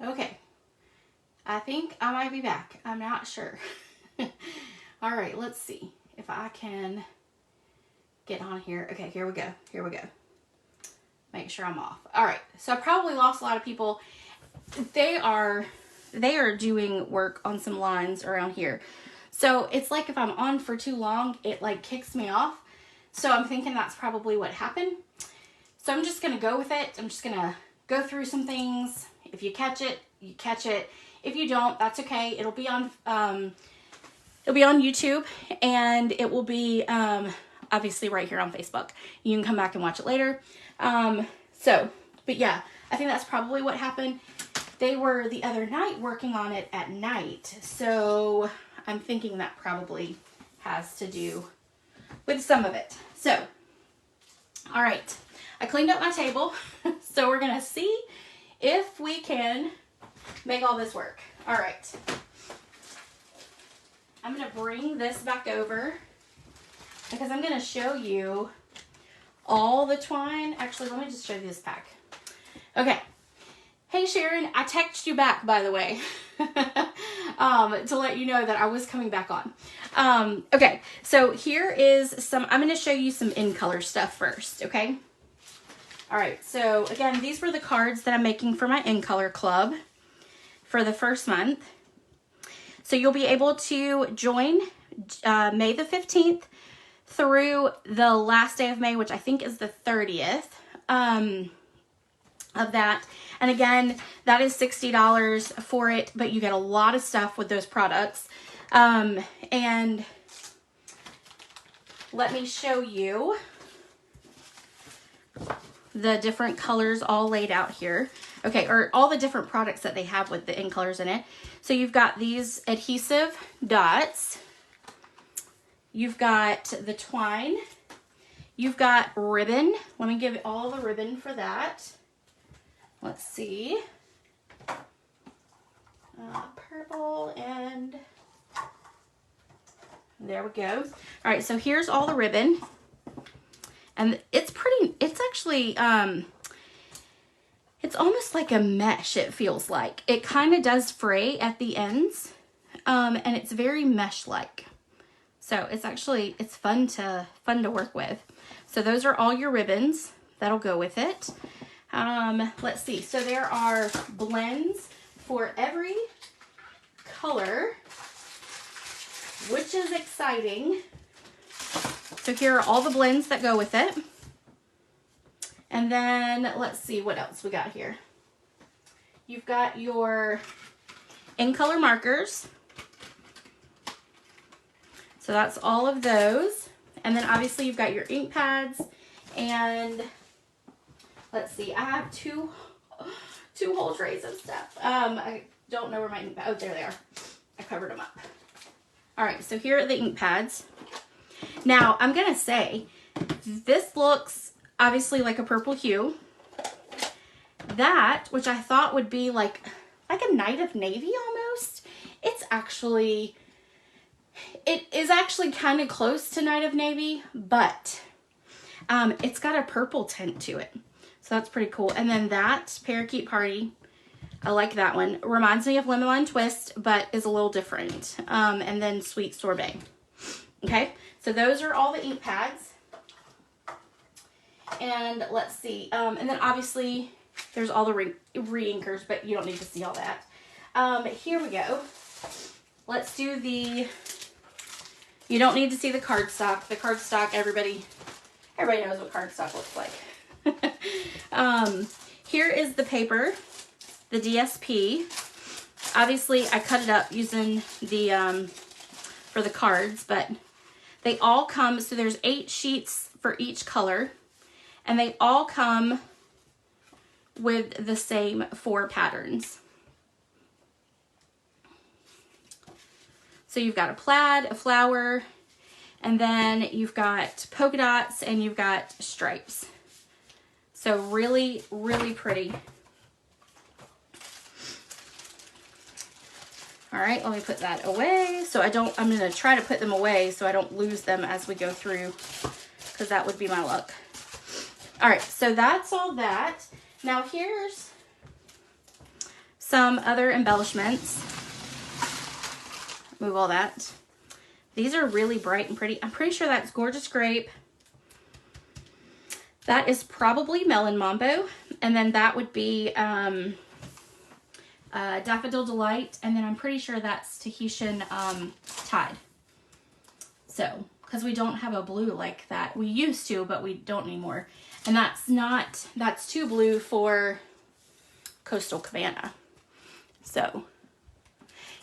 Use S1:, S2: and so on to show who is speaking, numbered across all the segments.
S1: Okay, I think I might be back. I'm not sure. All right, let's see if I can get on here. Okay, here we go. Here we go. Make sure I'm off. All right, so I probably lost a lot of people. They are doing work on some lines around here. So it's like if I'm on for too long, it like kicks me off. So I'm thinking that's probably what happened. So I'm just gonna go with it. I'm just gonna go through some things. If you catch it, you catch it. If you don't, that's okay. It'll be on YouTube, and it will be obviously right here on Facebook. You can come back and watch it later. But yeah, I think that's probably what happened. They were the other night working on it at night, so I'm thinking that probably has to do with some of it. So, all right, I cleaned up my table, so we're gonna see if we can make all this work. All right, I'm gonna bring this back over because I'm gonna show you all the twine. Actually, let me just show you this pack. Okay. Hey Sharon, I texted you back, by the way, to let you know that I was coming back on. Okay, so here is I'm going to show you some in color stuff first, okay? All right, so again, these were the cards that I'm making for my in color club for the first month. So you'll be able to join May the 15th through the last day of May, which I think is the 30th. Of that. And again, that is $60 for it, but you get a lot of stuff with those products. And let me show you the different colors all laid out here. Okay, or all the different products that they have with the in colors in it. So you've got these adhesive dots. You've got the twine. You've got ribbon. Let me give all the ribbon for that. Let's see. Purple, and there we go. All right, so here's all the ribbon. And it's actually, it's almost like a mesh, it feels like. It kind of does fray at the ends, and it's very mesh-like. So it's fun to work with. So those are all your ribbons that'll go with it. Let's see. So there are blends for every color, which is exciting. So here are all the blends that go with it. And then let's see what else we got here. You've got your in color markers. So that's all of those. And then obviously you've got your ink pads, and let's see, I have two whole trays of stuff. I don't know where my ink pads, oh, there they are. I covered them up. All right, so here are the ink pads. Now, I'm gonna say, this looks obviously like a purple hue. That, which I thought would be like a night of navy almost, it is actually kind of close to night of navy, but it's got a purple tint to it. So that's pretty cool. And then that Parakeet Party, I like that one. Reminds me of Lemon Lime Twist, but is a little different. And then Sweet Sorbet. Okay, so those are all the ink pads. And let's see. And then obviously there's all the re-inkers, but you don't need to see all that. Here we go. Let's do you don't need to see the cardstock. The cardstock, everybody knows what cardstock looks like. Here is the paper, the DSP. Obviously, I cut it up using the for the cards, but they all come, so there's 8 sheets for each color, and they all come with the same 4 patterns. So you've got a plaid, a flower, and then you've got polka dots, and you've got stripes. So really, really pretty. All right, let me put that away. So I'm going to try to put them away so I don't lose them as we go through, because that would be my luck. All right, so that's all that. Now here's some other embellishments. Move all that. These are really bright and pretty. I'm pretty sure that's Gorgeous Grape. That is probably Melon Mambo. And then that would be Daffodil Delight. And then I'm pretty sure that's Tahitian Tide. So, because we don't have a blue like that. We used to, but we don't anymore. And that's too blue for Coastal Cabana. So,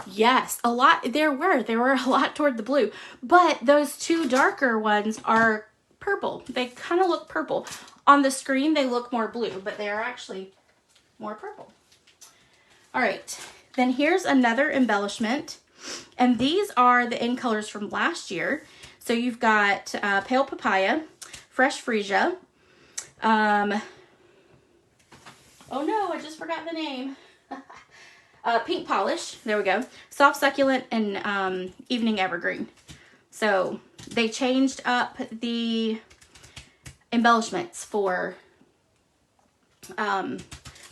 S1: yes, there were a lot toward the blue. But those two darker ones are purple. They kind of look purple. On the screen, they look more blue, but they are actually more purple. All right, then here's another embellishment. And these are the in colors from last year. So you've got Pale Papaya, Fresh Freesia. Oh no, I just forgot the name. Pink Polish, there we go. Soft Succulent and Evening Evergreen. So they changed up the embellishments for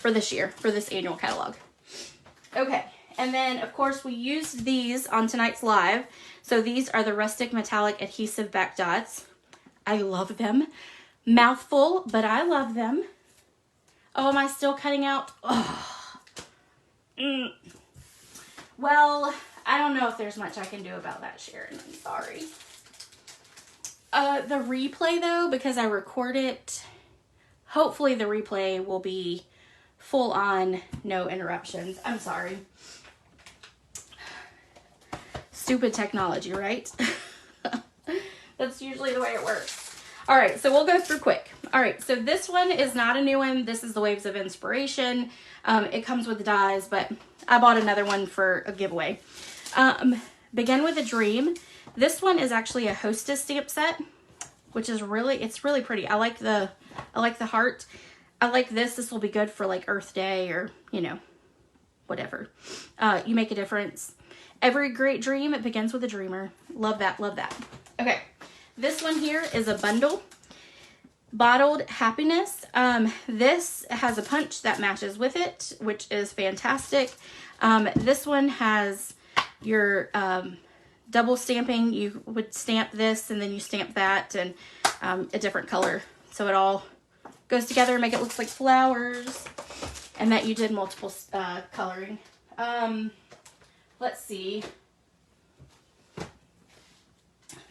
S1: this year, for this annual catalog. Okay, and then of course we used these on tonight's live. So these are the Rustic Metallic Adhesive Back Dots. I love them. Mouthful, but I love them. Oh, am I still cutting out? Oh. Well, I don't know if there's much I can do about that, Sharon. I'm sorry. The replay, though, because I record it, hopefully the replay will be full on, no interruptions. I'm sorry. Stupid technology, right? That's usually the way it works. All right, so we'll go through quick. All right, so this one is not a new one. This is the Waves of Inspiration. It comes with the dies, but I bought another one for a giveaway. Begin with a Dream. This one is actually a Hostess stamp set, which is it's really pretty. I like the heart. I like this. This will be good for like Earth Day or, you know, whatever. You make a difference. Every great dream, it begins with a dreamer. Love that, love that. Okay, this one here is a bundle. Bottled Happiness. This has a punch that matches with it, which is fantastic. This one has your double stamping. You would stamp this and then you stamp that, and a different color. So it all goes together and make it look like flowers, and that you did multiple coloring. Let's see.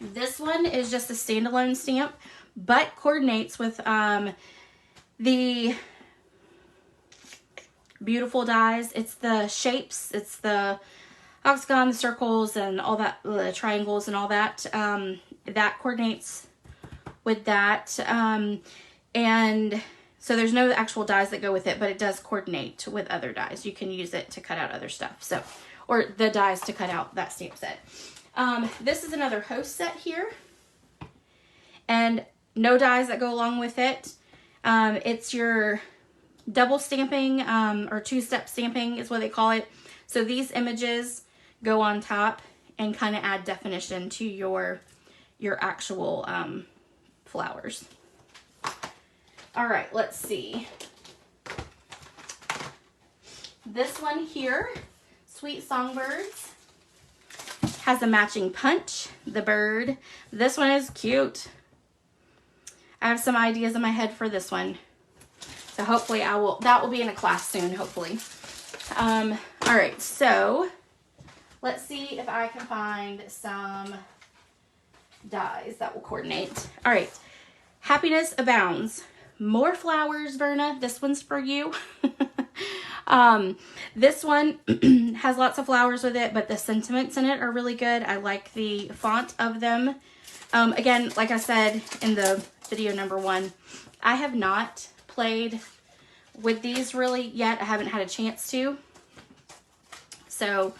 S1: This one is just a standalone stamp, but coordinates with the beautiful dies. It's the shapes, it's the octagon, the circles, and all that, the triangles and all that. That coordinates with that. And so there's no actual dies that go with it, but it does coordinate with other dies. You can use it to cut out other stuff. So, or the dies to cut out that stamp set. This is another Host set here. And no dies that go along with it. It's your double stamping, or two-step stamping is what they call it. So these images go on top and kind of add definition to your actual flowers. All right, let's see. This one here, Sweet Songbirds, has a matching punch, the bird. This one is cute. I have some ideas in my head for this one. So hopefully that will be in a class soon, hopefully. All right, so let's see if I can find some dies that will coordinate. All right, Happiness Abounds. More flowers, Verna. This one's for you. This one has lots of flowers with it, but the sentiments in it are really good. I like the font of them. Again, like I said in the video number 1, I have not played with these really yet. I haven't had a chance to. So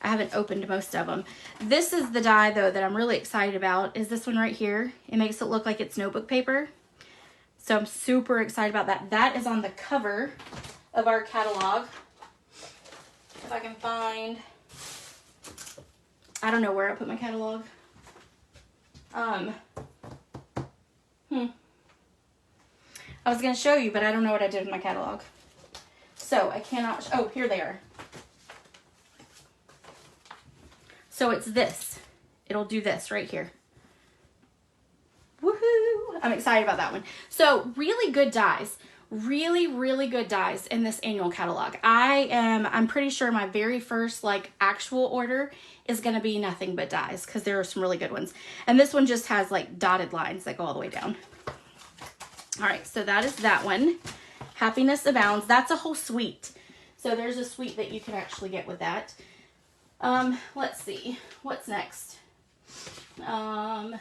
S1: I haven't opened most of them. This is the die, though, that I'm really excited about, is this one right here. It makes it look like it's notebook paper. So I'm super excited about that. That is on the cover of our catalog. If I can find, I don't know where I put my catalog. I was going to show you, but I don't know what I did with my catalog. So I cannot, oh, here they are. So it's this. It'll do this right here. Woohoo! I'm excited about that one. So really good dies. Really, really good dies in this annual catalog. I'm pretty sure my very first like actual order is going to be nothing but dies because there are some really good ones. And this one just has like dotted lines that go all the way down. All right, so that is that one. Happiness Abounds. That's a whole suite. So there's a suite that you can actually get with that. Let's see. What's next? Dots.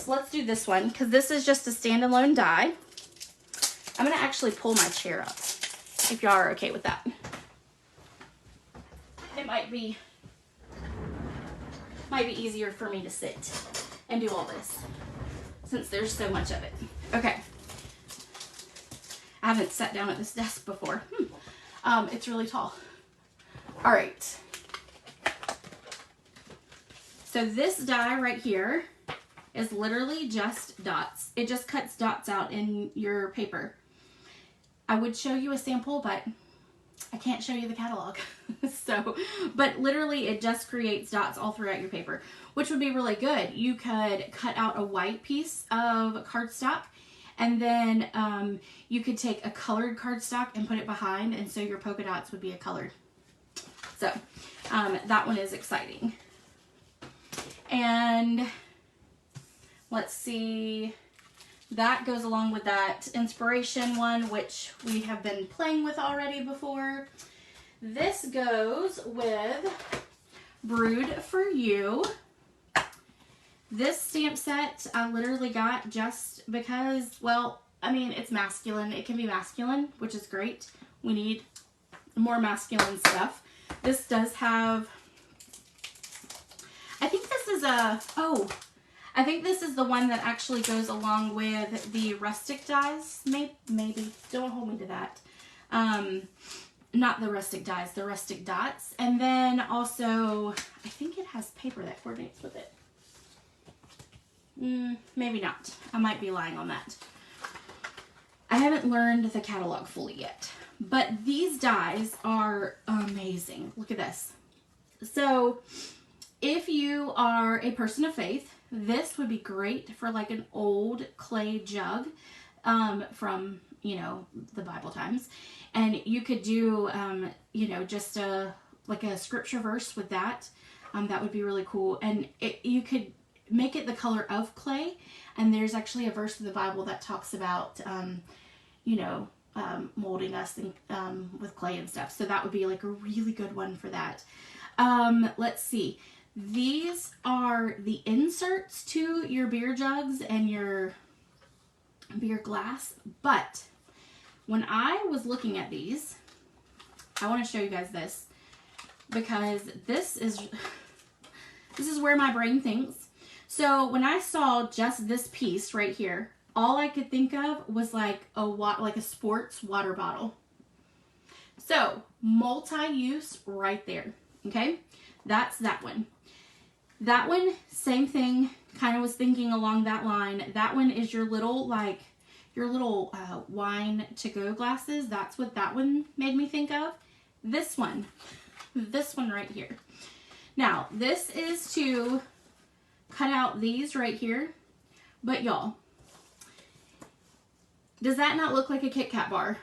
S1: Let's do this one because this is just a standalone die. I'm going to actually pull my chair up if y'all are okay with that. It might be easier for me to sit and do all this since there's so much of it. Okay. I haven't sat down at this desk before. It's really tall. All right. So this die right here is literally just dots. It just cuts dots out in your paper. I would show you a sample, but I can't show you the catalog. But literally it just creates dots all throughout your paper, which would be really good. You could cut out a white piece of cardstock, and then you could take a colored cardstock and put it behind, and so your polka dots would be a colored. So that one is exciting. And let's see. That goes along with that inspiration one, which we have been playing with already before. This goes with Brewed for You. This stamp set I literally got just because, well, I mean, it's masculine. It can be masculine, which is great. We need more masculine stuff. This does have, I think this is I think this is the one that actually goes along with the rustic dies. Maybe. Don't hold me to that. Not the rustic dies, the rustic dots. And then also, I think it has paper that coordinates with it. Maybe not. I might be lying on that. I haven't learned the catalog fully yet. But these dies are amazing. Look at this. So, if you are a person of faith, this would be great for like an old clay jug from, you know, the Bible times. And you could do, you know, just like a scripture verse with that. That would be really cool. And you could make it the color of clay. And there's actually a verse in the Bible that talks about, you know, molding us with clay and stuff. So that would be like a really good one for that. Let's see. These are the inserts to your beer jugs and your beer glass. But when I was looking at these, I want to show you guys this because this is where my brain thinks. So when I saw just this piece right here, all I could think of was like a sports water bottle. So multi-use right there. Okay, that's that one. That one, same thing, kind of was thinking along that line. That one is your little wine to-go glasses. That's what that one made me think of. This one right here. Now, this is to cut out these right here. But y'all, does that not look like a Kit Kat bar?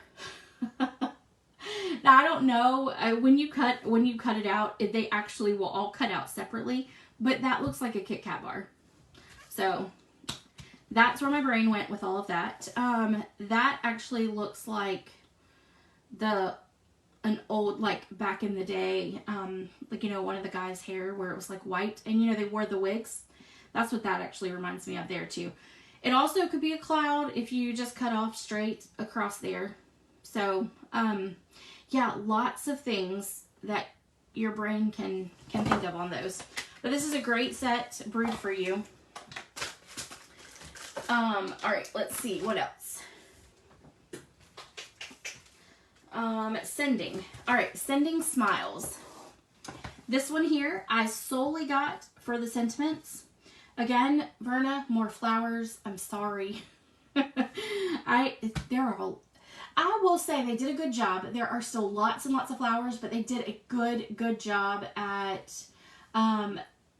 S1: Now, I don't know, when you cut it out, they actually will all cut out separately. But that looks like a Kit Kat bar. So that's where my brain went with all of that. That actually looks like an old, like back in the day, like, you know, one of the guys' hair where it was like white and, you know, they wore the wigs. That's what that actually reminds me of there too. It also could be a cloud if you just cut off straight across there. So, yeah, lots of things that your brain can think of on those. But this is a great set, Brewed for You. All right, let's see, what else? Sending. All right, Sending Smiles. This one here, I solely got for the sentiments. Again, Verna, more flowers. I'm sorry. I will say they did a good job. There are still lots and lots of flowers, but they did a good job at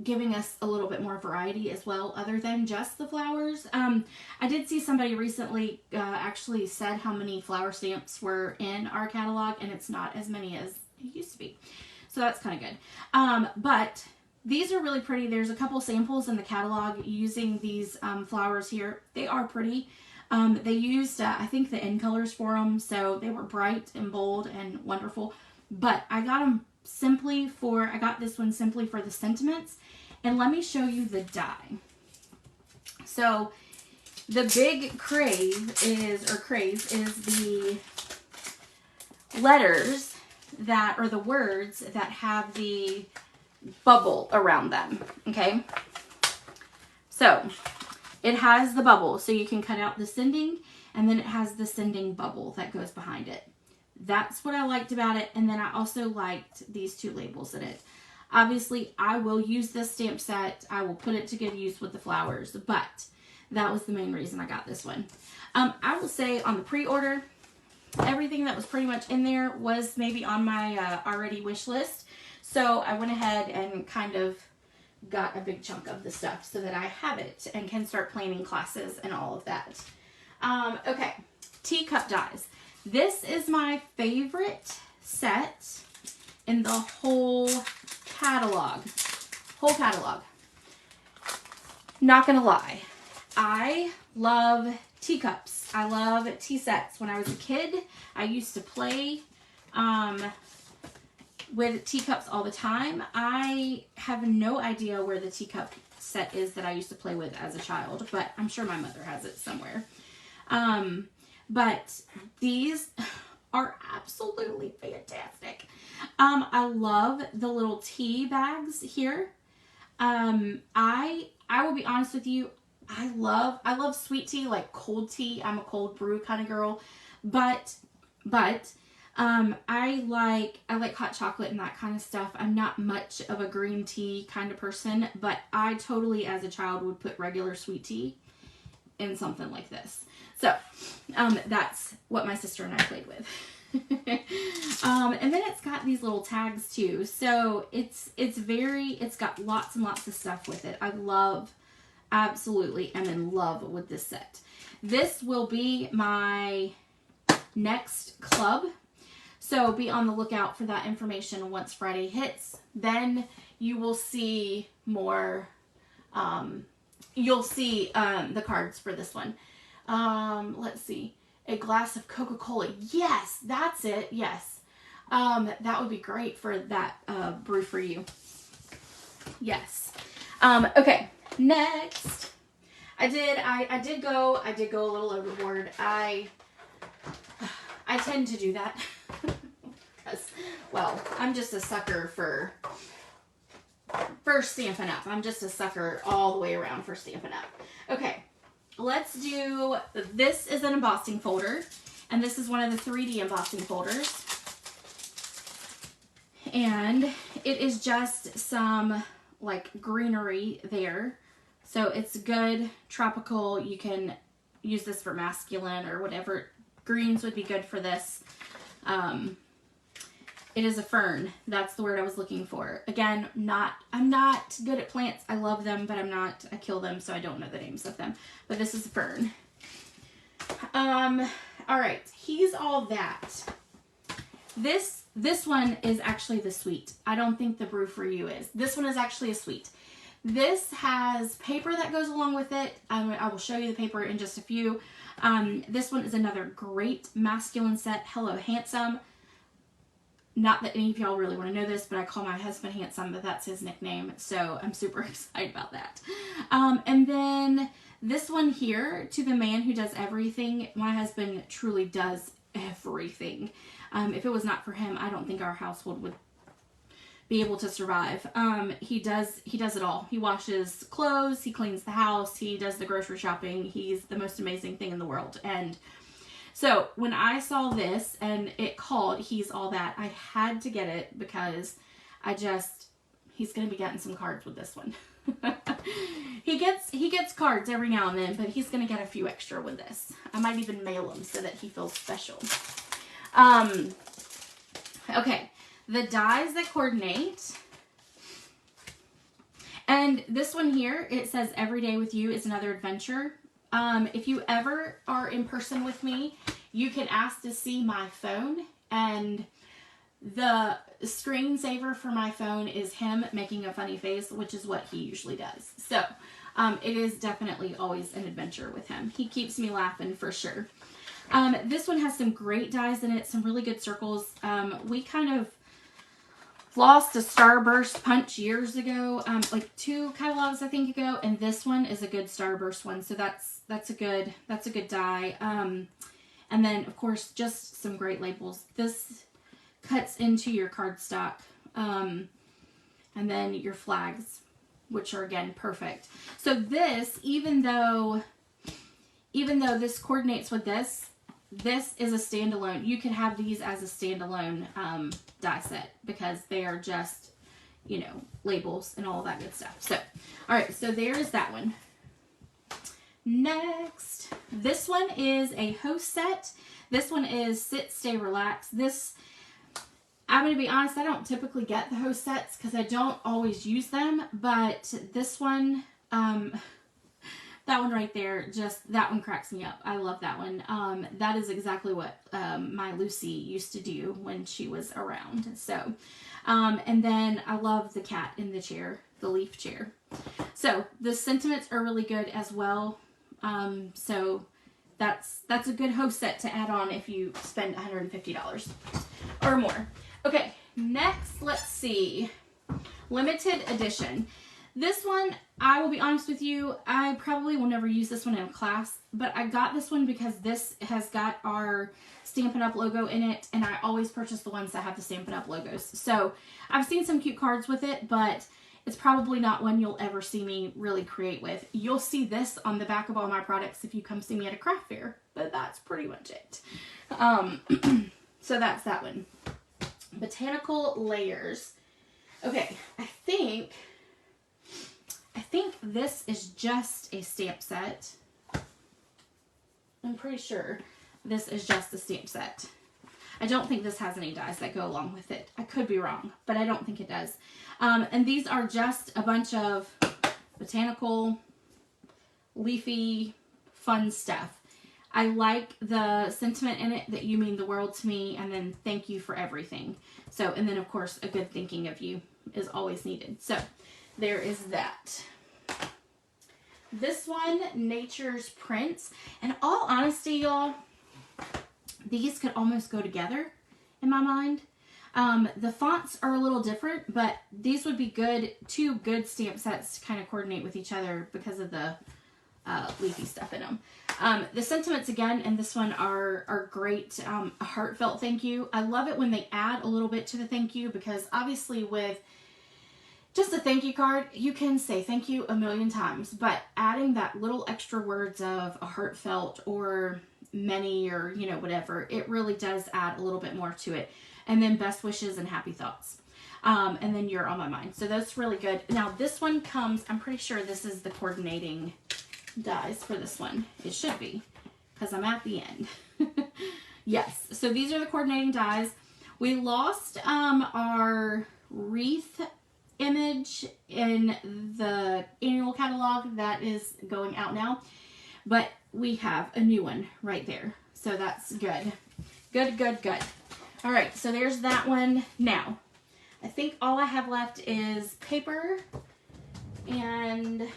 S1: giving us a little bit more variety as well, other than just the flowers. I did see somebody recently actually said how many flower stamps were in our catalog, and it's not as many as it used to be. So that's kind of good. But these are really pretty. There's a couple samples in the catalog using these flowers here. They are pretty. They used, I think, the end colors for them, so they were bright and bold and wonderful. But I got them I got this one simply for the sentiments. And let me show you the die. So the big craze is the letters that, or the words that have the bubble around them, okay? So it has the bubble, so you can cut out the sending, and then it has the sending bubble that goes behind it. That's what I liked about it, and then I also liked these two labels in it. Obviously, I will use this stamp set. I will put it to good use with the flowers, but that was the main reason I got this one. I will say on the pre-order, everything that was pretty much in there was maybe on my already wish list. So I went ahead and kind of got a big chunk of the stuff so that I have it and can start planning classes and all of that. Okay, Teacup Dies. This is my favorite set in the whole catalog. Not gonna lie, I love teacups. I love tea sets. When I was a kid, I used to play with teacups all the time. I have no idea where the teacup set is that I used to play with as a child, but I'm sure my mother has it somewhere. But these are absolutely fantastic. I love the little tea bags here. I will be honest with you. I love sweet tea, like cold tea. I'm a cold brew kind of girl, but I like hot chocolate and that kind of stuff. I'm not much of a green tea kind of person, but I totally, as a child, would put regular sweet tea in something like this. So, that's what my sister and I played with. And then it's got these little tags too. So it's got lots and lots of stuff with it. Absolutely am in love with this set. This will be my next club. So be on the lookout for that information once Friday hits. Then you will see more, you'll see the cards for this one. Let's see. A glass of Coca-Cola. Yes, that's it. Yes. That would be great for that brew for you. Yes. Okay. Next. I did go a little overboard. I tend to do that. Because, well, I'm just a sucker for Stampin' Up. I'm just a sucker all the way around for Stampin' Up. Okay. Let's do, this is an embossing folder, and this is one of the 3D embossing folders. And it is just some, like, greenery there. So it's good, tropical. You can use this for masculine or whatever. Greens would be good for this. It is a fern. That's the word I was looking for. Again, I'm not good at plants. I love them, but I kill them, so I don't know the names of them. But this is a fern. All right, he's all that. This one is actually the sweet. I don't think the brew for you is. This one is actually a sweet. This has paper that goes along with it. I will show you the paper in just a few. This one is another great masculine set. Hello, Handsome. Not that any of y'all really want to know this, but I call my husband Handsome, but that's his nickname, so I'm super excited about that. And then this one here, To the Man Who Does Everything. My husband truly does everything. If it was not for him, I don't think our household would be able to survive. He does it all. He washes clothes, he cleans the house, he does the grocery shopping. He's the most amazing thing in the world. And so when I saw this and it called He's All That, I had to get it because he's going to be getting some cards with this one. He gets cards every now and then, but he's going to get a few extra with this. I might even mail him so that he feels special. Okay, the dies that coordinate. And this one here, it says every day with you is another adventure. If you ever are in person with me, you can ask to see my phone, and the screensaver for my phone is him making a funny face, which is what he usually does. So it is definitely always an adventure with him. He keeps me laughing for sure. This one has some great dies in it, some really good circles. We kind of lost a Starburst punch years ago, like 2 catalogs I think ago, and this one is a good Starburst one, so that's a good die. And then of course just some great labels. This cuts into your cardstock, and then your flags, which are again perfect. So this, even though this coordinates with this is a standalone. You could have these as a standalone die set because they are just, you know, labels and all that good stuff. So, all right, so there's that one. Next, this one is a host set. This one is Sit, Stay, Relax. This, I'm going to be honest, I don't typically get the host sets because I don't always use them, but this one, that one right there, just, that one cracks me up. I love that one. That is exactly what my Lucy used to do when she was around. So, and then I love the cat in the chair, the leaf chair. So the sentiments are really good as well. So that's a good host set to add on if you spend $150 or more. Okay, next, let's see. Limited edition. This one, I will be honest with you, I probably will never use this one in a class, but I got this one because this has got our Stampin' Up logo in it, and I always purchase the ones that have the Stampin' Up logos. So I've seen some cute cards with it, but it's probably not one you'll ever see me really create with. You'll see this on the back of all my products if you come see me at a craft fair, but that's pretty much it. So that's that one. Botanical Layers. Okay, I think this is just a stamp set. I'm pretty sure this is just a stamp set. I don't think this has any dies that go along with it. I could be wrong, but I don't think it does. And these are just a bunch of botanical, leafy, fun stuff. I like the sentiment in it that you mean the world to me, and then thank you for everything. So, and then of course, a good thinking of you is always needed. So, there is that. This one, Nature's Prints. In all honesty, y'all, these could almost go together in my mind. The fonts are a little different, but these would be good, 2 good stamp sets to kind of coordinate with each other because of the leafy stuff in them. The sentiments again in this one are great. A heartfelt thank you. I love it when they add a little bit to the thank you, because obviously with just a thank you card, you can say thank you a million times, but adding that little extra words of a heartfelt or many or, you know, whatever, it really does add a little bit more to it. And then best wishes and happy thoughts. And then you're on my mind. So that's really good. Now this one comes, I'm pretty sure this is the coordinating dies for this one. It should be, because I'm at the end. Yes, so these are the coordinating dies. We lost our wreath image in the annual catalog that is going out now, but we have a new one right there. So that's good. Good. All right, so there's that one. Now, I think all I have left is paper, and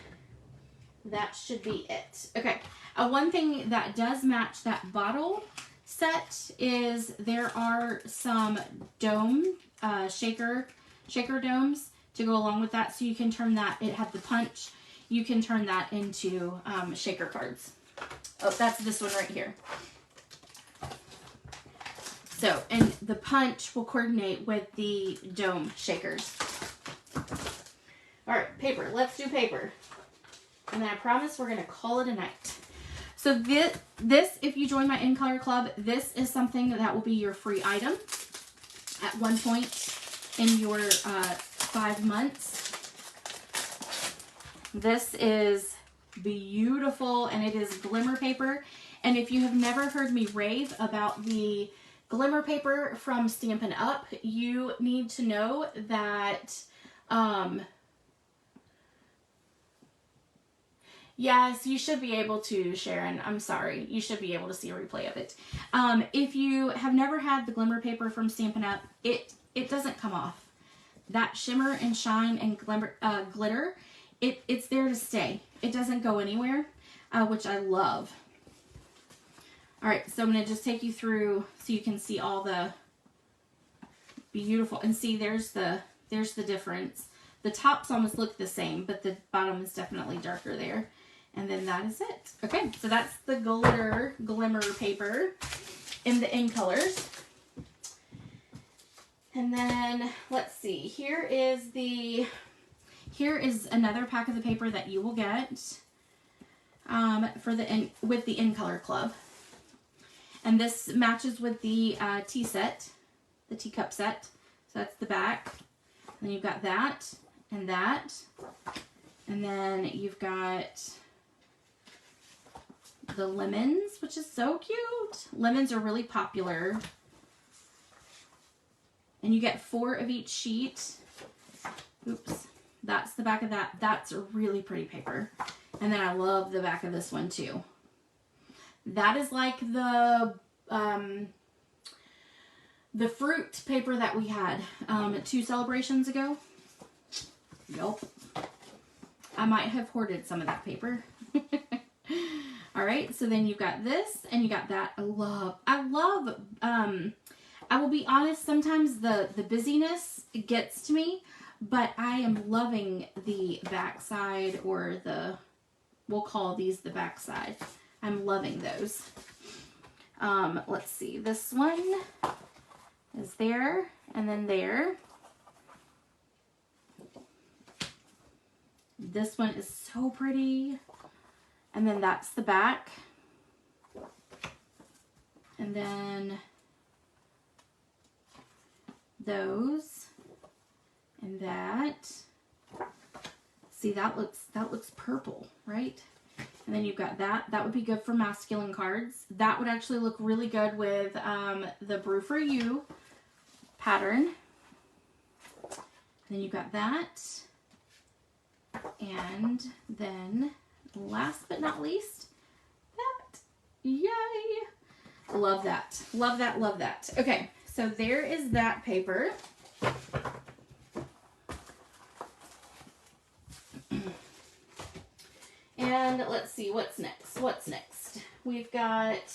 S1: that should be it. Okay, one thing that does match that bottle set is there are some dome, shaker domes to go along with that. So you can turn that, it had the punch, you can turn that into shaker cards. Oh, that's this one right here. So, and the punch will coordinate with the dome shakers. All right, paper. Let's do paper. And then I promise we're going to call it a night. So this, if you join my In Color Club, this is something that will be your free item at one point in your 5 months. This is beautiful, and it is Glimmer Paper. And if you have never heard me rave about the Glimmer Paper from Stampin' Up, you need to know that Yes, you should be able to, Sharon. I'm sorry. You should be able to see a replay of it. If you have never had the Glimmer Paper from Stampin' Up, it doesn't come off. That shimmer and shine and glitter, it's there to stay. It doesn't go anywhere, which I love. All right, so I'm going to just take you through so you can see all the beautiful, and see there's the difference. The tops almost look the same, but the bottom is definitely darker there. And then that is it. Okay, so that's the Glimmer Paper in the in colors. And then let's see. Here is another pack of the paper that you will get for with the in color club. And this matches with the tea set, the teacup set. So that's the back. And then you've got that and that. And then you've got the lemons, which is so cute. Lemons are really popular. And you get 4 of each sheet. Oops. That's the back of that. That's a really pretty paper. And then I love the back of this one too. That is like the fruit paper that we had 2 celebrations ago. Yup. I might have hoarded some of that paper. All right, so then you've got this and you got that. I love, I will be honest, sometimes the busyness gets to me, but I am loving the backside, or we'll call these the backside. I'm loving those. Let's see, this one is there, and then there. This one is so pretty. And then that's the back. And then those and that. See, that looks purple, right? And then you've got that. That would be good for masculine cards. That would actually look really good with the Brew For You pattern. And then you've got that. And then last but not least, that. Yay! Love that. Love that, love that. Okay, so there is that paper. And let's see, what's next? What's next? We've got,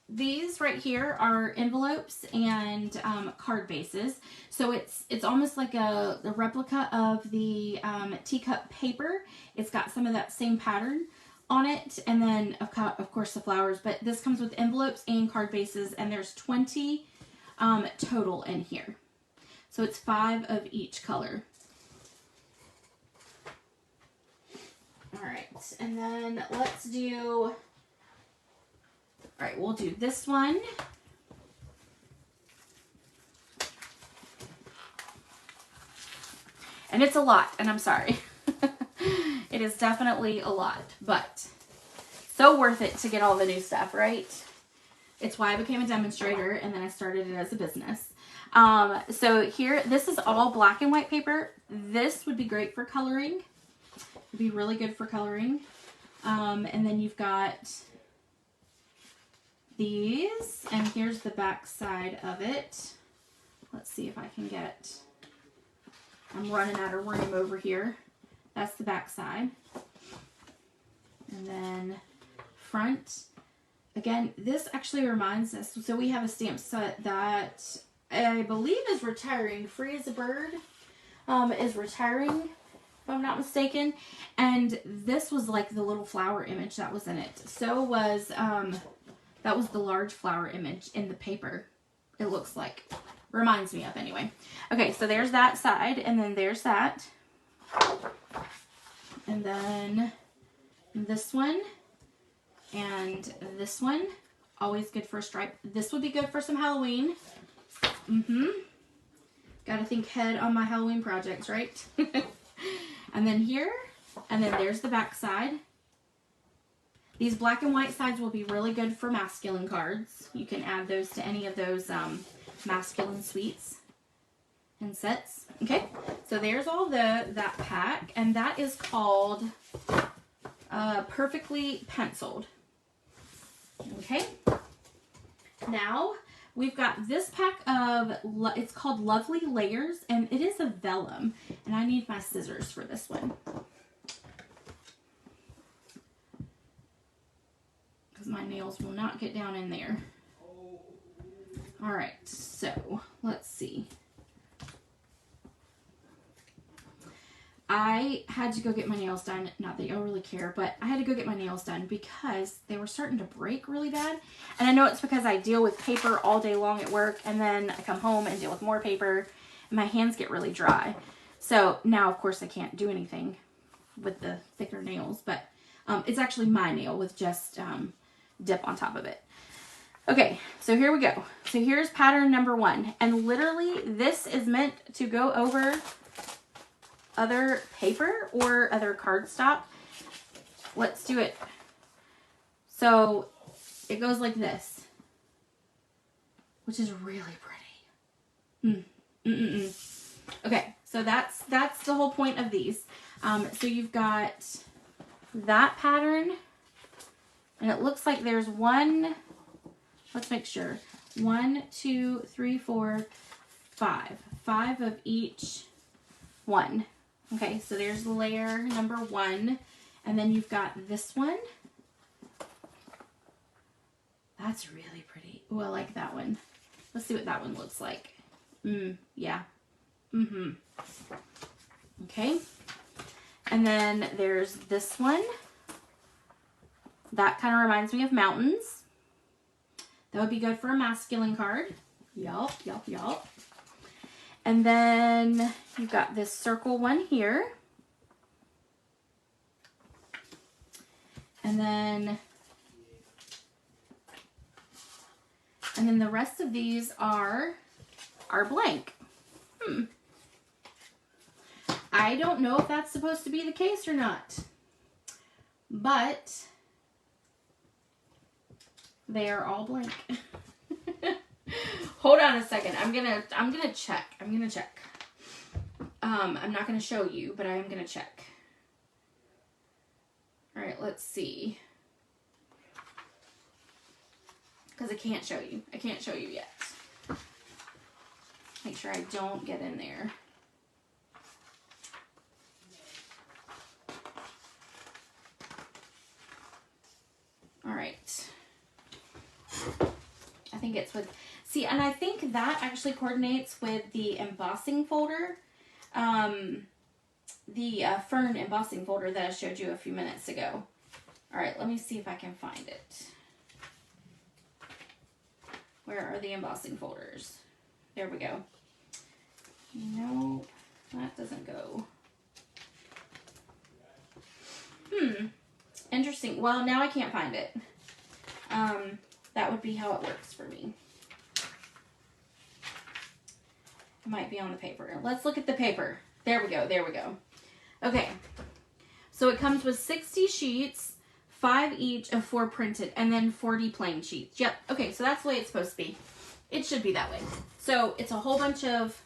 S1: these right here are envelopes and card bases. So it's almost like a replica of the teacup paper. It's got some of that same pattern on it, and then of course the flowers. But this comes with envelopes and card bases, and there's 20 total in here. So it's 5 of each color. All right, and then let's do. All right, we'll do this one. And it's a lot, and I'm sorry. It is definitely a lot, but so worth it to get all the new stuff, right? It's why I became a demonstrator, and then I started it as a business. So here, this is all black and white paper. This would be great for coloring. It'd be really good for coloring. And then you've got these, and here's the back side of it. Let's see if I can get, I'm running out of room over here. That's the back side. And then front. Again, this actually reminds us, so we have a stamp set that I believe is retiring. Free as a Bird is retiring, if I'm not mistaken. And this was like the little flower image that was in it. So was, that was the large flower image in the paper, it looks like. Reminds me of, anyway. Okay, so there's that side, and then there's that. And then this one, and this one. Always good for a stripe. This would be good for some Halloween. Gotta think ahead on my Halloween projects, right? And then here, and then there's the back side. These black and white sides will be really good for masculine cards. You can add those to any of those masculine suites. in sets. Okay, so there's all that pack, and that is called Perfectly Penciled. Okay, now we've got this pack of, it's called Lovely Layers, and it is a vellum, and I need my scissors for this one, because my nails will not get down in there. All right, so let's see. I had to go get my nails done. Not that y'all really care, but I had to go get my nails done because they were starting to break really bad. And I know it's because I deal with paper all day long at work, and then I come home and deal with more paper, and my hands get really dry. So now, of course, I can't do anything with the thicker nails, but it's actually my nail with just dip on top of it. Okay, so here we go. So here's pattern number 1, and literally this is meant to go over other paper or other cardstock. Let's do it. So it goes like this, which is really pretty. Okay, so that's the whole point of these. So you've got that pattern, and it looks like there's one. Let's make sure. 1, 2, 3, 4, 5. 5 of each one. Okay, so there's layer number 1, and then you've got this one. That's really pretty. Oh, I like that one. Let's see what that one looks like. Yeah. Okay. And then there's this one. That kind of reminds me of mountains. That would be good for a masculine card. Yup. And then you've got this circle one here. And then the rest of these are blank. I don't know if that's supposed to be the case or not, but they are all blank. Hold on a second. I'm gonna check. I'm not gonna show you, but I am gonna check. All right, let's see. Because I can't show you. I can't show you yet. Make sure I don't get in there. All right. I think it's with, see, and I think that actually coordinates with the embossing folder, the Fern embossing folder that I showed you a few minutes ago. All right, let me see if I can find it. Where are the embossing folders? There we go. No, that doesn't go. Interesting. Well, now I can't find it. That would be how it works for me. It might be on the paper. Let's look at the paper. There we go. There we go. Okay. So it comes with 60 sheets, 5 each of 4 printed, and then 40 plain sheets. Yep. Okay, so that's the way it's supposed to be. It should be that way. So it's a whole bunch of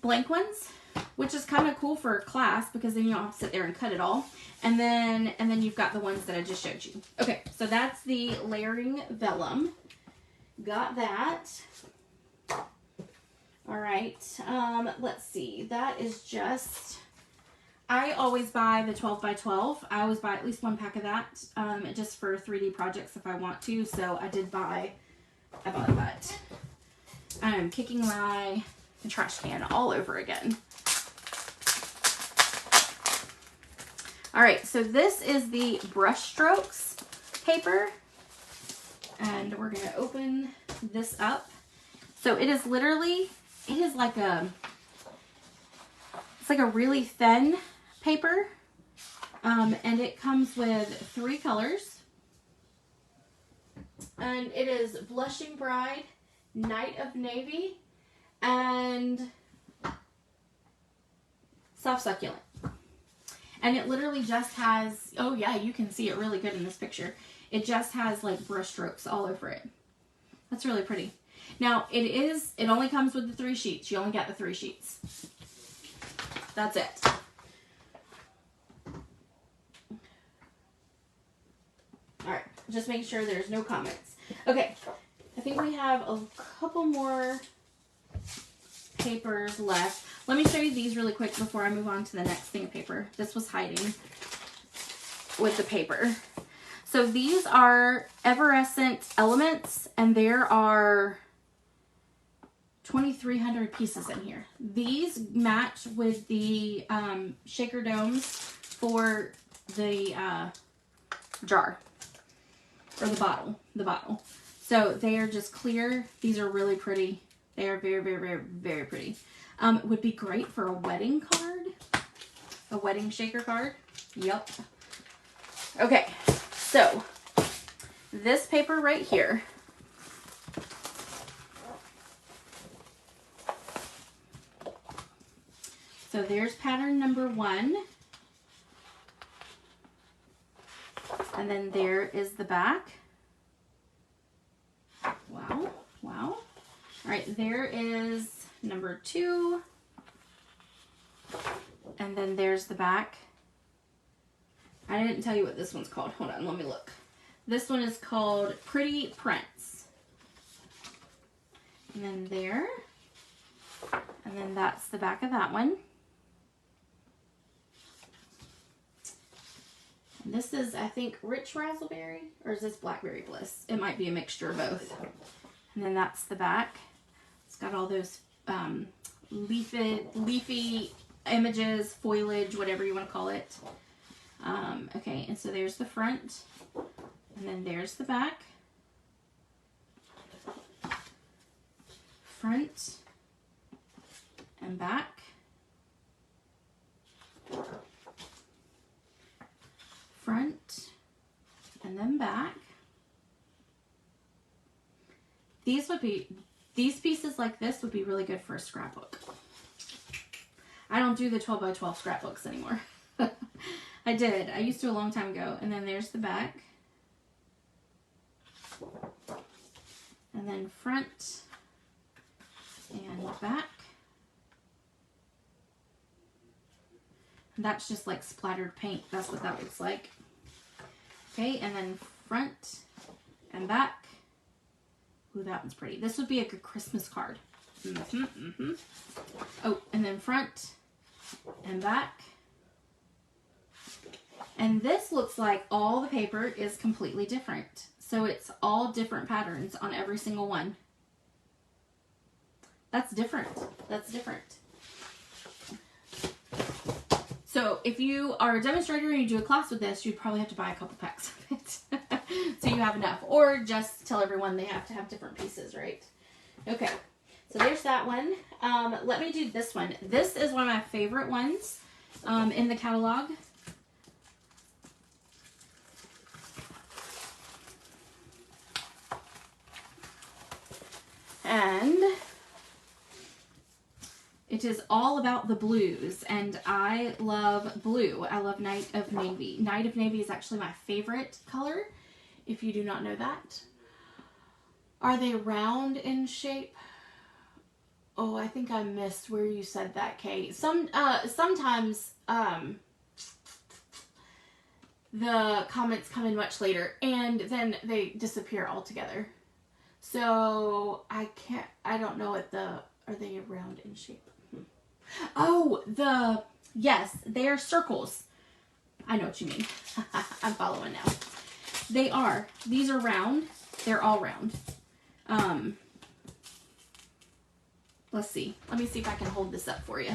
S1: blank ones, which is kind of cool for class because then you don't have to sit there and cut it all. And then you've got the ones that I just showed you. Okay, so that's the layering vellum. Got that. All right, let's see. That is just, I always buy the 12 by 12. I always buy at least 1 pack of that, just for 3D projects if I want to. So I bought that. I'm kicking my trash can all over again. All right, so this is the brush strokes paper, and we're gonna open this up. So it is literally, it is like a, it's like a really thin paper, and it comes with 3 colors, and it is Blushing Bride, Night of Navy, and Soft Succulent. And it literally just has, oh yeah, you can see it really good in this picture. It just has like brush strokes all over it. That's really pretty. Now, it only comes with the 3 sheets. You only got the 3 sheets. That's it. Alright, just make sure there's no comments. Okay, I think we have a couple more papers left. Let me show you these really quick before I move on to the next thing of paper. This was hiding with the paper. So these are Everescent Elements, and there are 2,300 pieces in here. These match with the shaker domes for the jar, or the bottle. So they are just clear. These are really pretty. They are very, very, very, very pretty. Would be great for a wedding card, a wedding shaker card. Yep. Okay, so this paper right here, so there's pattern number 1, and then there is the back. Wow, wow. All right, there is number 2, and then there's the back. I didn't tell you what this one's called. Hold on, let me look. This one is called Pretty Prints. And then there. And then that's the back of that one. And this is, I think, Rich Razzleberry, or is this Blackberry Bliss? It might be a mixture of both. And then that's the back. It's got all those leafy images, foliage, whatever you want to call it. Okay, and so there's the front, and then there's the back. Front and back. Front and then back. These pieces like this would be really good for a scrapbook. I don't do the 12 by 12 scrapbooks anymore. I did. I used to a long time ago. And then there's the back. And then front and back. And that's just like splattered paint. That's what that looks like. Okay, and then front and back. Ooh, that one's pretty. This would be a good Christmas card. Oh, and then front and back. And this looks like all the paper is completely different. So it's all different patterns on every single one. That's different. That's different. So if you are a demonstrator and you do a class with this, you'd probably have to buy a couple packs of it. So you have enough. Or just tell everyone they have to have different pieces, right? Okay. So there's that one. Let me do this one. This is one of my favorite ones in the catalog. And it is all about the blues, and I love blue. I love Night of Navy. Night of Navy is actually my favorite color, if you do not know that. Are they round in shape? Oh, I think I missed where you said that, Kate. Sometimes the comments come in much later, and then they disappear altogether. So I don't know what are they round in shape? Oh, yes, they are circles. I know what you mean. I'm following now. These are round. They're all round. Let's see. Let me see if I can hold this up for you.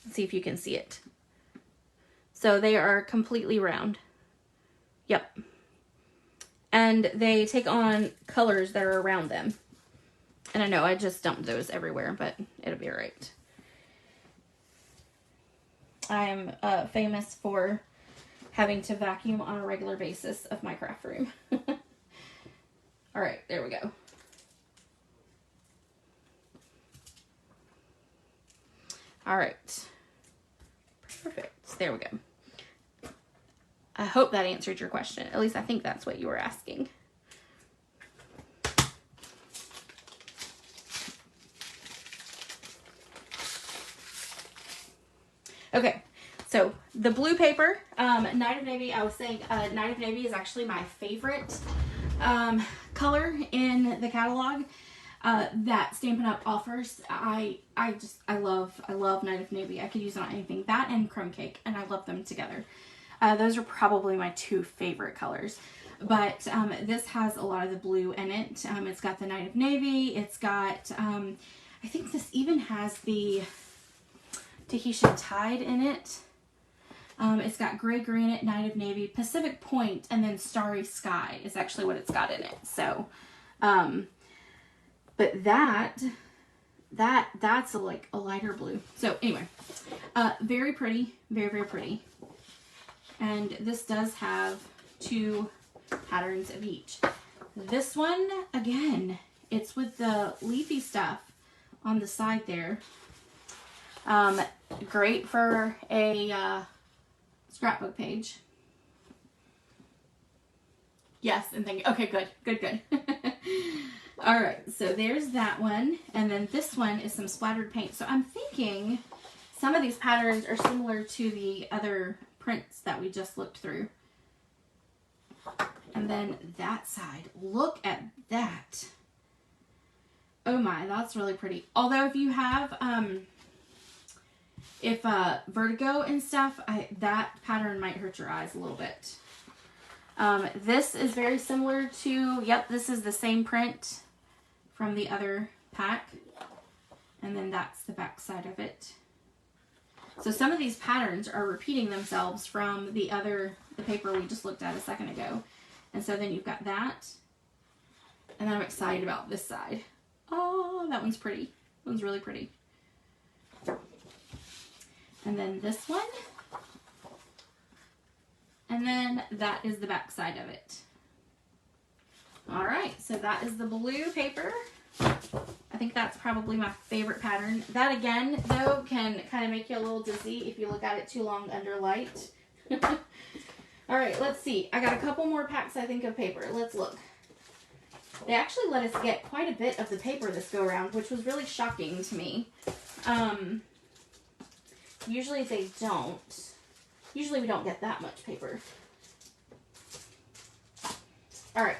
S1: Let's see if you can see it. So they are completely round. Yep. And they take on colors that are around them. And I know I just dumped those everywhere, but it'll be all right. I am famous for having to vacuum on a regular basis of my craft room. All right, there we go. All right. Perfect. There we go. I hope that answered your question. At least I think that's what you were asking. So the blue paper, Night of Navy, I was saying Night of Navy is actually my favorite color in the catalog that Stampin' Up offers. I love Night of Navy. I could use it on anything. That and Crumb Cake, and I love them together. Those are probably my two favorite colors. But this has a lot of the blue in it. It's got the Night of Navy. It's got, I think this even has the Tahitian Tide in it. It's got Gray Granite, Night of Navy, Pacific Point, and then Starry Sky is actually what it's got in it. So, but that's like a lighter blue. So anyway, very pretty, very, very pretty. And this does have two patterns of each. This one, again, it's with the leafy stuff on the side there. Great for a scrapbook page. Yes, and thank you. Okay, good, good, good. All right, so there's that one. And then this one is some splattered paint. So I'm thinking some of these patterns are similar to the other prints that we just looked through. And then that side, look at that. Oh my, that's really pretty. Although if you have, vertigo and stuff, that pattern might hurt your eyes a little bit. This is very similar to, yep, this is the same print from the other pack. And then that's the back side of it. So some of these patterns are repeating themselves from the paper we just looked at a second ago. And so then you've got that. And then I'm excited about this side. Oh, that one's pretty. That one's really pretty. And then this one. And then that is the back side of it. All right, so that is the blue paper. I think that's probably my favorite pattern. That again, though, can kind of make you a little dizzy if you look at it too long under light. All right, let's see. I got a couple more packs, I think, of paper. Let's look. They actually let us get quite a bit of the paper this go around, which was really shocking to me. Usually they don't. Usually we don't get that much paper. All right.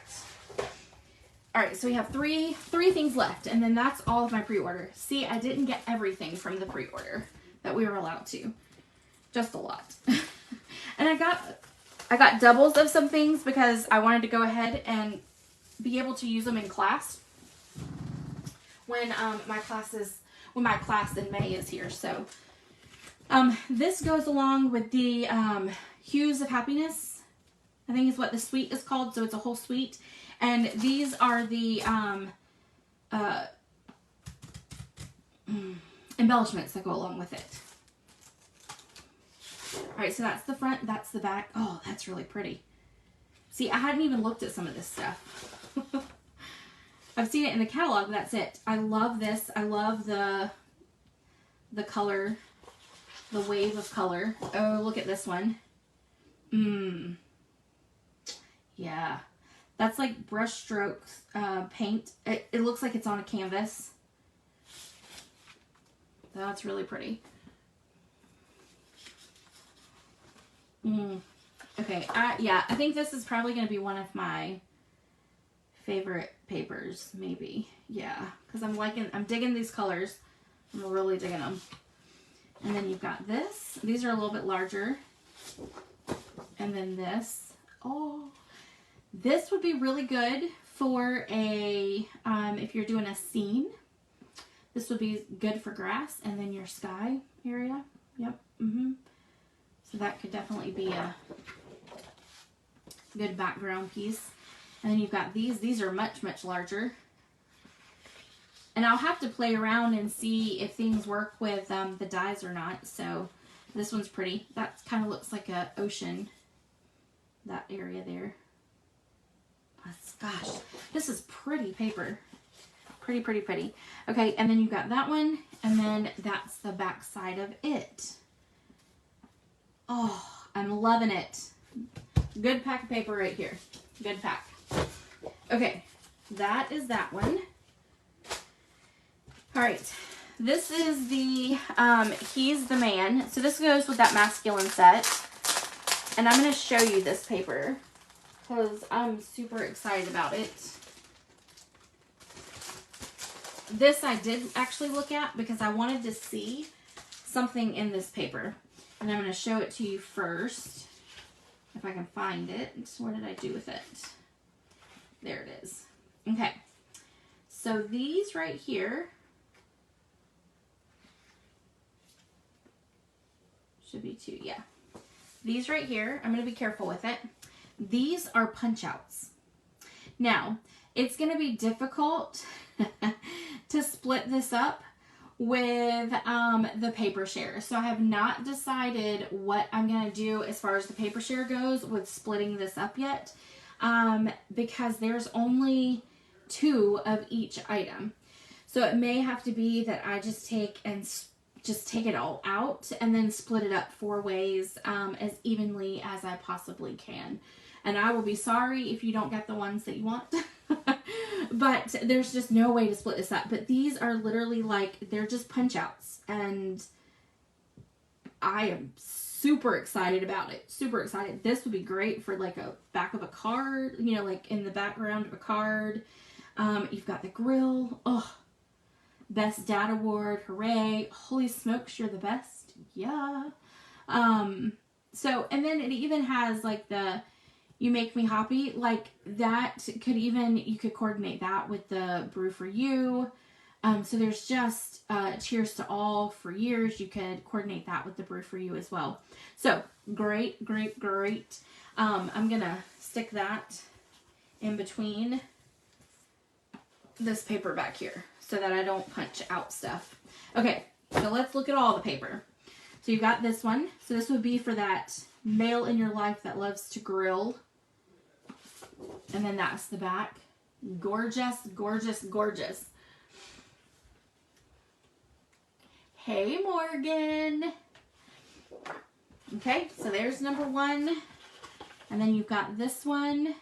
S1: All right, so we have three things left, and then that's all of my pre-order. See, I didn't get everything from the pre-order that we were allowed to. Just a lot. And I got doubles of some things because I wanted to go ahead and be able to use them in class when my class in May is here. So this goes along with the Hues of Happiness, I think is what the suite is called. So it's a whole suite. And these are the embellishments that go along with it. All right, so that's the front, that's the back. Oh, that's really pretty. See, I hadn't even looked at some of this stuff. I've seen it in the catalog, that's it. I love this. I love the color, the wave of color. Oh, look at this one. Yeah. That's like brush strokes paint. It looks like it's on a canvas. That's really pretty. Okay, yeah, I think this is probably going to be one of my favorite papers, maybe. Yeah, because I'm digging these colors. I'm really digging them. And then you've got this. These are a little bit larger. And then this. Oh, this would be really good for a, if you're doing a scene. This would be good for grass and then your sky area. Yep. So that could definitely be a good background piece. And then you've got these. These are much, much larger. And I'll have to play around and see if things work with the dies or not. So this one's pretty. That kind of looks like an ocean, that area there. Gosh, this is pretty paper. Pretty, pretty, pretty. Okay, and then you've got that one, and then that's the back side of it. Oh, I'm loving it. Good pack of paper right here. Good pack. Okay, that is that one. All right, this is the, He's the Man. So this goes with that masculine set. And I'm going to show you this paper because I'm super excited about it. This I did actually look at because I wanted to see something in this paper. And I'm going to show it to you first. If I can find it. What did I do with it? There it is. Okay. So these right here should be two. Yeah. These right here, I'm going to be careful with it. These are punch outs. Now, it's going to be difficult to split this up with the paper share. So I have not decided what I'm going to do as far as the paper share goes with splitting this up yet, because there's only 2 of each item. So it may have to be that I just take it all out and then split it up 4 ways as evenly as I possibly can. And I will be sorry if you don't get the ones that you want. But there's just no way to split this up. But these are literally like, they're just punch outs. And I am super excited about it. Super excited. This would be great for like a back of a card, you know, like in the background of a card. You've got the grill. Oh, Best Dad Award. Hooray. Holy smokes, you're the best. Yeah. So, and then it even has like the You Make Me Happy, like that could even, you could coordinate that with the Brew for You. So there's just Cheers to All for Years. You could coordinate that with the Brew for You as well. So great, great, great. I'm going to stick that in between this paper back here so that I don't punch out stuff. Okay, so let's look at all the paper. So you've got this one. So this would be for that male in your life that loves to grill. And then that's the back. Gorgeous, gorgeous, gorgeous. Hey, Morgan. Okay, so there's number 1. And then you've got this one.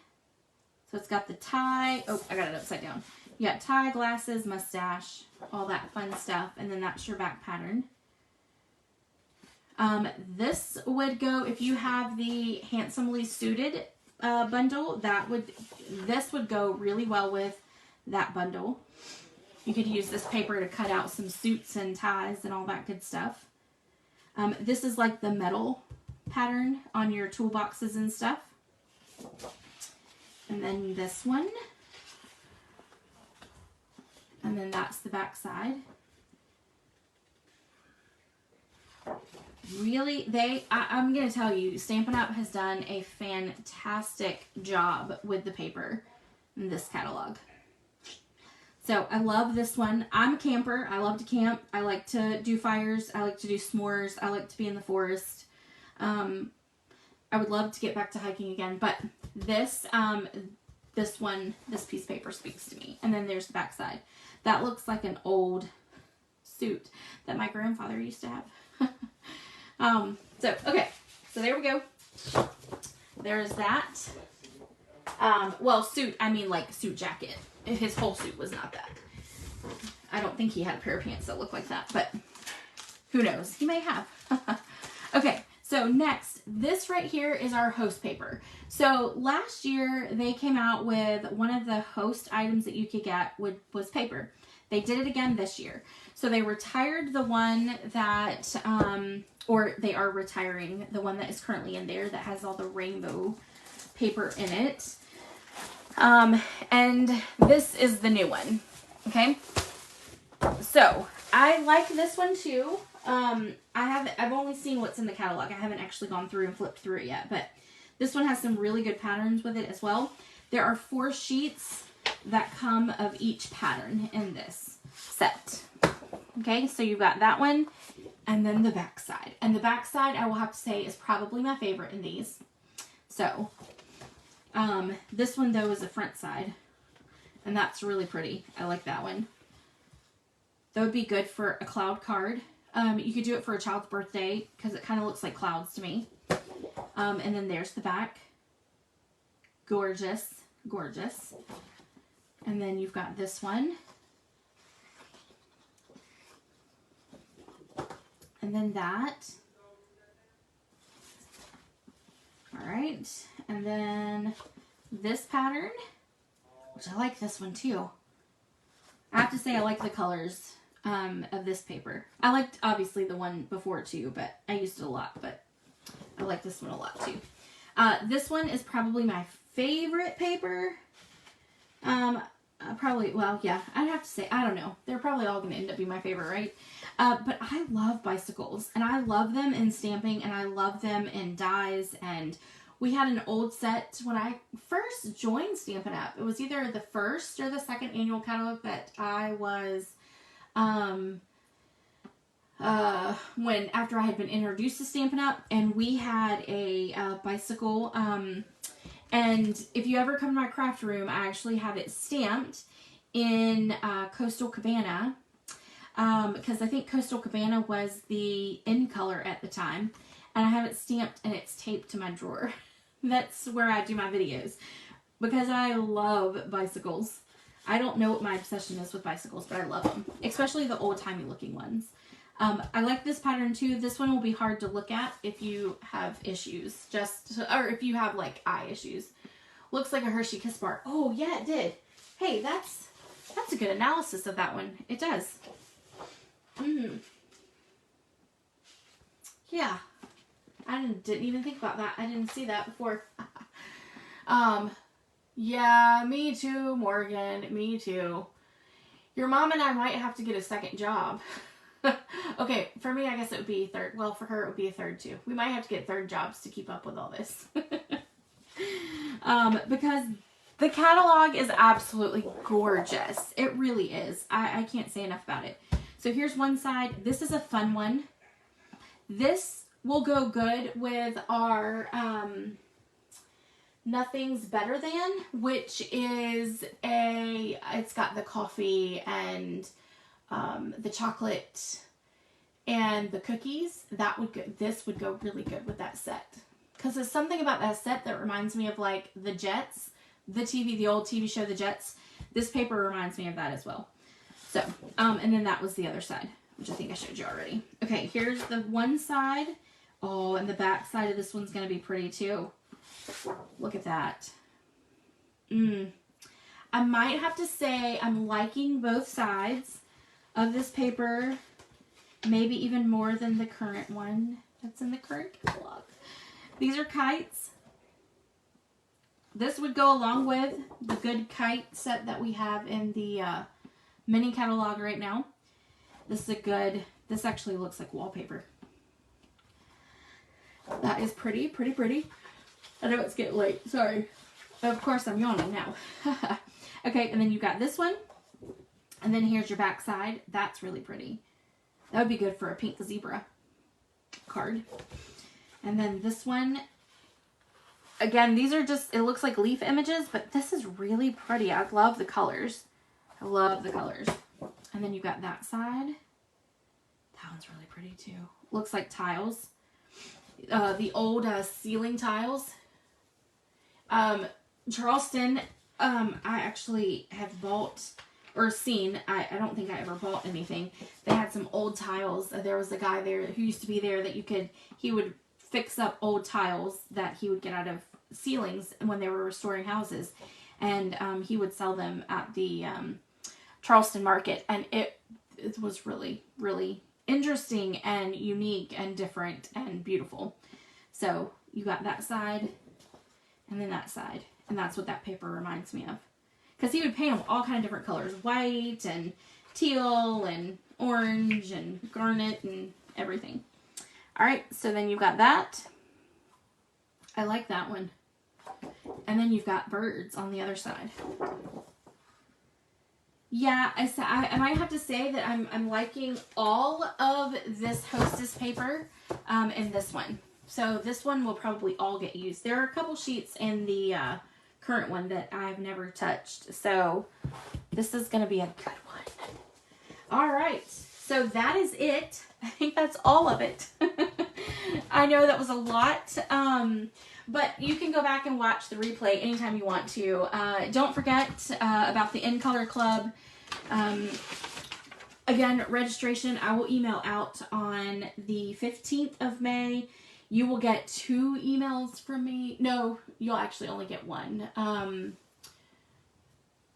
S1: So it's got the tie. Oh, I got it upside down. You got tie, glasses, mustache, all that fun stuff. And then that's your back pattern. This would go, if you have the Handsomely Suited bundle, this would go really well with that bundle. You could use this paper to cut out some suits and ties and all that good stuff. This is like the metal pattern on your toolboxes and stuff. And then this one. And then that's the back side. Really, I'm going to tell you, Stampin' Up! Has done a fantastic job with the paper in this catalog. So I love this one. I'm a camper. I love to camp. I like to do fires. I like to do s'mores. I like to be in the forest. I would love to get back to hiking again, but this piece of paper speaks to me. And then there's the back side. That looks like an old suit that my grandfather used to have. Okay, so there we go. There's that. Well, suit, I mean like suit jacket. His whole suit was not that. I don't think he had a pair of pants that looked like that, but who knows? He may have. Okay, so next, this right here is our host paper. So last year, they came out with one of the host items that you could get was paper. They did it again this year. So they retired the one that, or they are retiring the one that is currently in there that has all the rainbow paper in it. And this is the new one. Okay. So I like this one too. I've only seen what's in the catalog. I haven't actually gone through and flipped through it yet, but this one has some really good patterns with it as well. There are 4 sheets that come of each pattern in this set. Okay, so you've got that one and then the back side. And the back side, I will have to say, is probably my favorite in these. So, this one though is the front side. And that's really pretty. I like that one. That would be good for a cloud card. You could do it for a child's birthday because it kind of looks like clouds to me. And then there's the back. Gorgeous, gorgeous. And then you've got this one. And then that. All right. And then this pattern, which I like this one too. I have to say I like the colors of this paper. I liked obviously the one before too, but I used it a lot, but I like this one a lot too. This one is probably my favorite paper. Probably, well, yeah, I'd have to say, I don't know. They're probably all going to end up being my favorite, right? But I love bicycles, and I love them in stamping, and I love them in dies, and we had an old set when I first joined Stampin' Up. It was either the first or the second annual catalog that I was, when, after I had been introduced to Stampin' Up, and we had a bicycle, and if you ever come to my craft room, I actually have it stamped in Coastal Cabana, because I think Coastal Cabana was the in color at the time, and I have it stamped and it's taped to my drawer. That's where I do my videos, because I love bicycles. I don't know what my obsession is with bicycles, but I love them, especially the old-timey looking ones. I like this pattern too. This one will be hard to look at if you have issues, or if you have like eye issues. Looks like a Hershey Kiss bar. Oh yeah, it did. Hey, that's a good analysis of that one. It does. Yeah, I didn't even think about that. I didn't see that before. Yeah, me too, Morgan. Me too. Your mom and I might have to get a second job. Okay, for me, I guess it would be third. Well, for her, it would be a third too. We might have to get third jobs to keep up with all this. Because the catalog is absolutely gorgeous. It really is. I can't say enough about it. So here's one side. This is a fun one. This will go good with our Nothing's Better Than, which is it's got the coffee and the chocolate and the cookies. This would go really good with that set, because there's something about that set that reminds me of like the Jets, the old TV show The Jets. This paper reminds me of that as well. So and then that was the other side, which I think I showed you already. Okay, here's the one side. Oh, and the back side of this one's going to be pretty too. Look at that. I might have to say I'm liking both sides of this paper, maybe even more than the current one that's in the current catalog. These are kites. This would go along with the good kite set that we have in the mini catalog right now. This is this actually looks like wallpaper. That is pretty, pretty, pretty. I know it's getting late, sorry. Of course I'm yawning now. Okay, and then you got this one. And then here's your back side. That's really pretty. That would be good for a pink zebra card. And then this one, again, these are just, it looks like leaf images, but this is really pretty. I love the colors. I love the colors. And then you got that side. That one's really pretty too. Looks like tiles. The old ceiling tiles. Charleston, I actually have bought or seen, I don't think I ever bought anything. They had some old tiles. There was a guy there who used to be there that he would fix up old tiles that he would get out of ceilings when they were restoring houses. And he would sell them at the Charleston market. And it was really, really interesting and unique and different and beautiful. So you got that side and then that side. And that's what that paper reminds me of. Because he would paint them all kind of different colors. White and teal and orange and garnet and everything. Alright, so then you've got that. I like that one. And then you've got birds on the other side. Yeah, I might have to say that I'm liking all of this Hostess paper in this one. So this one will probably all get used. There are a couple sheets in the current one that I've never touched. So this is going to be a good one. All right. So that is it. I think that's all of it. I know that was a lot. But you can go back and watch the replay anytime you want to. Don't forget about the In Color Club. Again, registration, I will email out on the 15th of May. You will get 2 emails from me. No, you'll actually only get 1.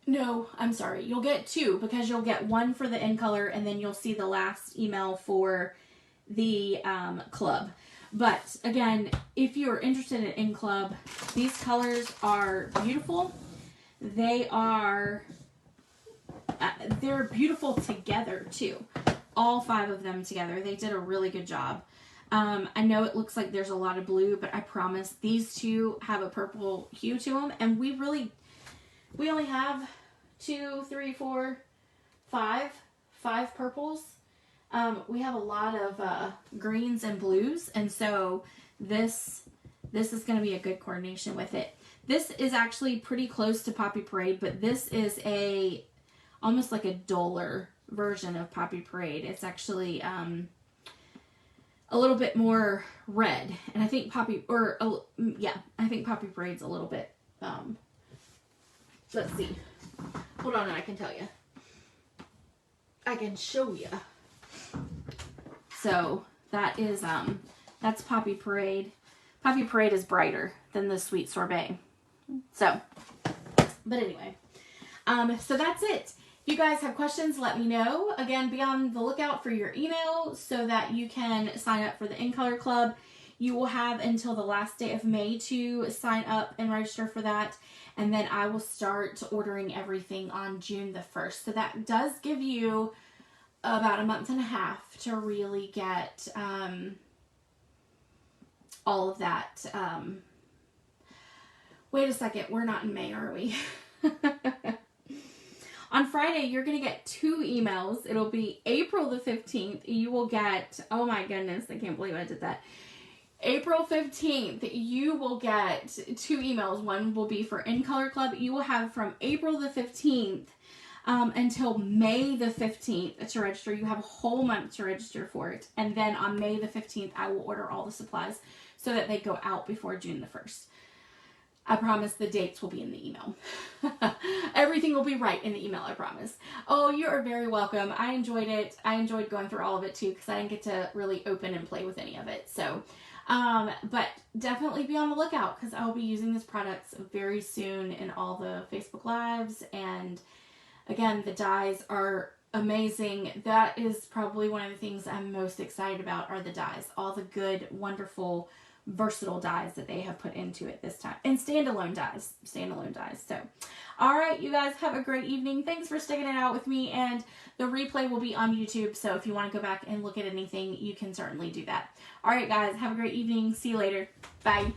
S1: No, I'm sorry. You'll get 2 because you'll get 1 for the in color and then you'll see the last email for the club. But again, if you're interested in club, these colors are beautiful. They are, they're beautiful together too. All 5 of them together. They did a really good job. I know it looks like there's a lot of blue, but I promise these 2 have a purple hue to them. And we only have 2, 3, 4, 5 purples. We have a lot of greens and blues, and so this is going to be a good coordination with it. This is actually pretty close to Poppy Parade, but this is almost like a duller version of Poppy Parade. It's actually a little bit more red, and I think Poppy Parade's a little bit. Let's see. Hold on, and I can tell you. I can show you. So that is that's Poppy Parade. Poppy Parade is brighter than the Sweet Sorbet. So, but anyway, so that's it. If you guys have questions, let me know. Again, be on the lookout for your email so that you can sign up for the In Color Club. You will have until the last day of May to sign up and register for that. And then I will start ordering everything on June the 1st. So that does give you about a month and a half to really get all of that. Wait a second, we're not in May, are we? On Friday, you're going to get 2 emails. It'll be April the 15th. You will get, oh my goodness, I can't believe I did that. April 15th, you will get 2 emails. One will be for In Color Club. You will have from April the 15th until May the 15th to register. You have a whole month to register for it. And then on May the 15th, I will order all the supplies so that they go out before June the 1st. I promise the dates will be in the email. Everything will be right in the email, I promise. Oh, you are very welcome. I enjoyed it. I enjoyed going through all of it too because I didn't get to really open and play with any of it. So, but definitely be on the lookout because I'll be using these products very soon in all the Facebook Lives. And again, the dies are amazing. That is probably one of the things I'm most excited about are the dies. All the good, wonderful, versatile dies that they have put into it this time. And standalone dies. So, alright, you guys have a great evening. Thanks for sticking it out with me. And the replay will be on YouTube. So if you want to go back and look at anything, you can certainly do that. Alright, guys, have a great evening. See you later. Bye.